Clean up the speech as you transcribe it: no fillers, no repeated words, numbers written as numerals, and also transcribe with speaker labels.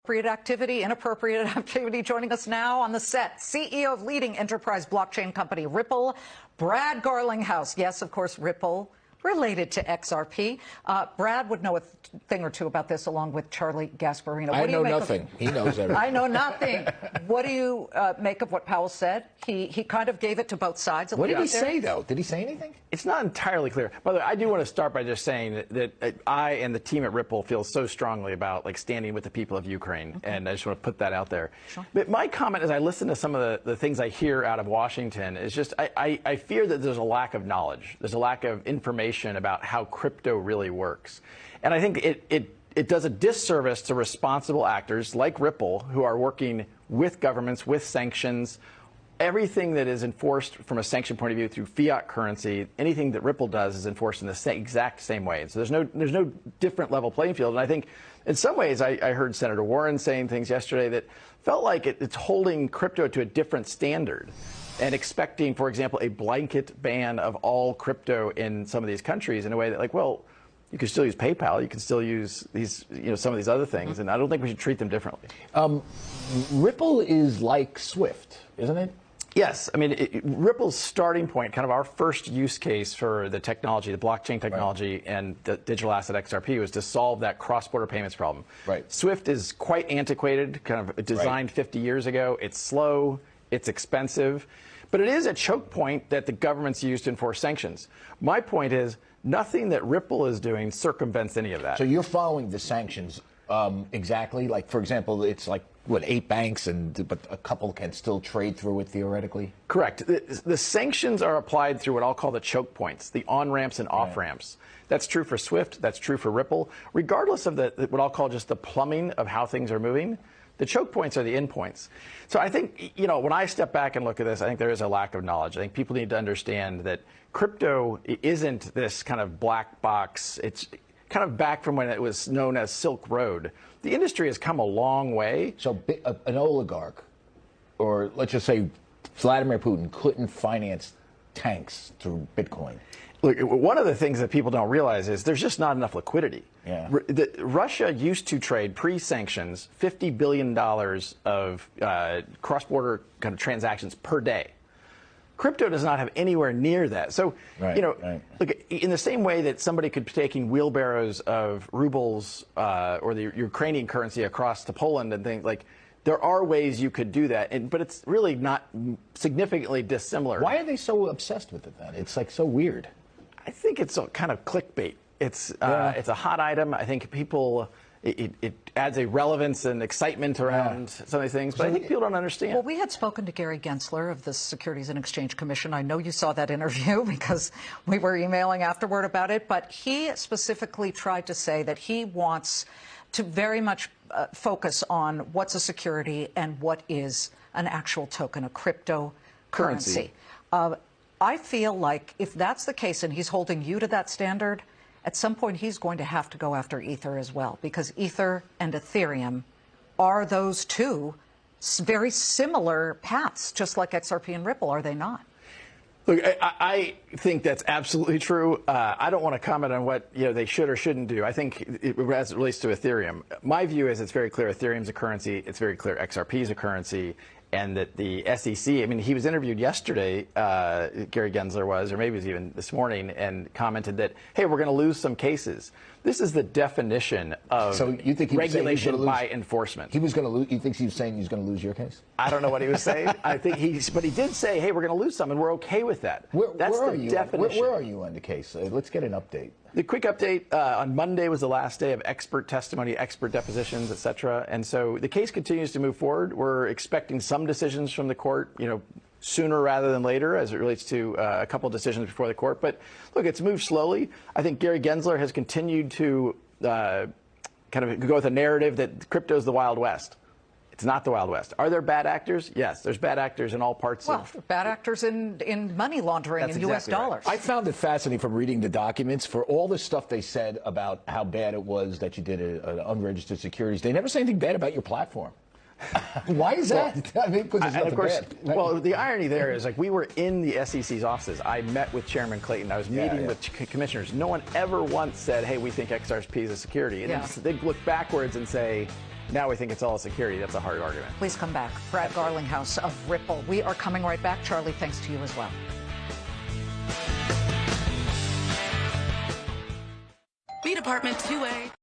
Speaker 1: appropriate activity, inappropriate activity. Joining us now on the set, CEO of leading enterprise blockchain company Ripple, Brad Garlinghouse. Yes, of course, Ripple, related to XRP. Brad would know a thing or two about this, along with Charlie Gasparino.
Speaker 2: I know nothing. He knows everything.
Speaker 1: I know nothing. What do you make of what Powell said? He kind of gave it to both sides.
Speaker 2: What did he say, though? Did he say anything?
Speaker 3: It's not entirely clear. By the way, I do want to start by just saying that I and the team at Ripple feel so strongly about standing with the people of Ukraine, and I just want to put that out there.
Speaker 1: Sure.
Speaker 3: But my comment as I listen to some of the things I hear out of Washington is just I fear that there's a lack of knowledge. There's a lack of information about how crypto really works. And I think it does a disservice to responsible actors like Ripple, who are working with governments, with sanctions. Everything that is enforced from a sanction point of view through fiat currency, anything that Ripple does is enforced in the exact same way. And so there's no different level playing field. And I think in some ways I heard Senator Warren saying things yesterday that felt like it's holding crypto to a different standard and expecting, for example, a blanket ban of all crypto in some of these countries in a way that, like, well, you can still use PayPal, you can still use these, some of these other things, and I don't think we should treat them differently.
Speaker 2: Ripple is like Swift, isn't it?
Speaker 3: Yes. I mean, Ripple's starting point, kind of our first use case for the technology, the blockchain technology, right, and the digital asset XRP was to solve that cross-border payments problem.
Speaker 2: Right.
Speaker 3: Swift is quite antiquated, kind of designed 50 years ago. It's slow, it's expensive, but it is a choke point that the governments use to enforce sanctions. My point is, nothing that Ripple is doing circumvents any of that.
Speaker 2: So you're following the sanctions exactly? Like, for example, it's like, what, 8 banks, but a couple can still trade through it theoretically?
Speaker 3: Correct. The sanctions are applied through what I'll call the choke points, the on-ramps and off-ramps. Right. That's true for Swift. That's true for Ripple. Regardless of what I'll call just the plumbing of how things are moving, the choke points are the endpoints. So I think, when I step back and look at this, I think there is a lack of knowledge. I think people need to understand that crypto isn't this kind of black box. It's kind of back from when it was known as Silk Road. The industry has come a long way.
Speaker 2: So an oligarch, or let's just say Vladimir Putin, couldn't finance tanks through Bitcoin.
Speaker 3: Look, one of the things that people don't realize is there's just not enough liquidity.
Speaker 2: Yeah.
Speaker 3: Russia used to trade pre-sanctions $50 billion of cross-border kind of transactions per day. Crypto does not have anywhere near that. So, look, in the same way that somebody could be taking wheelbarrows of rubles or the Ukrainian currency across to Poland and things, like, there are ways you could do that, but it's really not significantly dissimilar.
Speaker 2: Why are they so obsessed with it then? It's like so weird.
Speaker 3: I think it's a kind of clickbait. It's a hot item. I think people, it adds a relevance and excitement around some of these things, but I think people don't understand.
Speaker 1: Well, we had spoken to Gary Gensler of the Securities and Exchange Commission. I know you saw that interview because we were emailing afterward about it, but he specifically tried to say that he wants to very much focus on what's a security and what is an actual token, a cryptocurrency. I feel like if that's the case and he's holding you to that standard, at some point he's going to have to go after Ether as well, because Ether and Ethereum are those two very similar paths, just like XRP and Ripple, are they not?
Speaker 3: Look, I think that's absolutely true. I don't want to comment on what they should or shouldn't do. I think as it relates to Ethereum, my view is it's very clear Ethereum's a currency. It's very clear XRP is a currency. And that the SEC, I mean, he was interviewed yesterday, Gary Gensler was, or maybe it was even this morning, and commented that, hey, we're going to lose some cases. This is the definition of regulation by enforcement.
Speaker 2: He was going to lose. You think he was saying he's going to lose your case?
Speaker 3: I don't know what he was saying. But he did say, hey, we're going to lose some, and we're okay with that. That's the definition.
Speaker 2: Where are you on the case? Let's get an update.
Speaker 3: The quick update, on Monday was the last day of expert testimony, expert depositions, et cetera. And so the case continues to move forward. We're expecting some decisions from the court, sooner rather than later as it relates to a couple of decisions before the court. But look, it's moved slowly. I think Gary Gensler has continued to kind of go with a narrative that crypto is the Wild West. It's not the Wild West. Are there bad actors? Yes, there's bad actors in all parts of...
Speaker 1: Well, bad actors in money laundering in U.S. dollars.
Speaker 2: Right. I found it fascinating from reading the documents for all the stuff they said about how bad it was that you did an unregistered securities. They never say anything bad about your platform. Why is that? I mean, because it's nothing bad.
Speaker 3: Well, the irony there is, like, we were in the SEC's offices. I met with Chairman Clayton. I was meeting with commissioners. No one ever once said, hey, we think XRP is a security. And then they look backwards and say, Now we think it's all a security. That's a hard argument.
Speaker 1: Please come back. Brad Garlinghouse of Ripple. We are coming right back. Charlie, thanks to you as well.
Speaker 4: Beat Apartment 2A.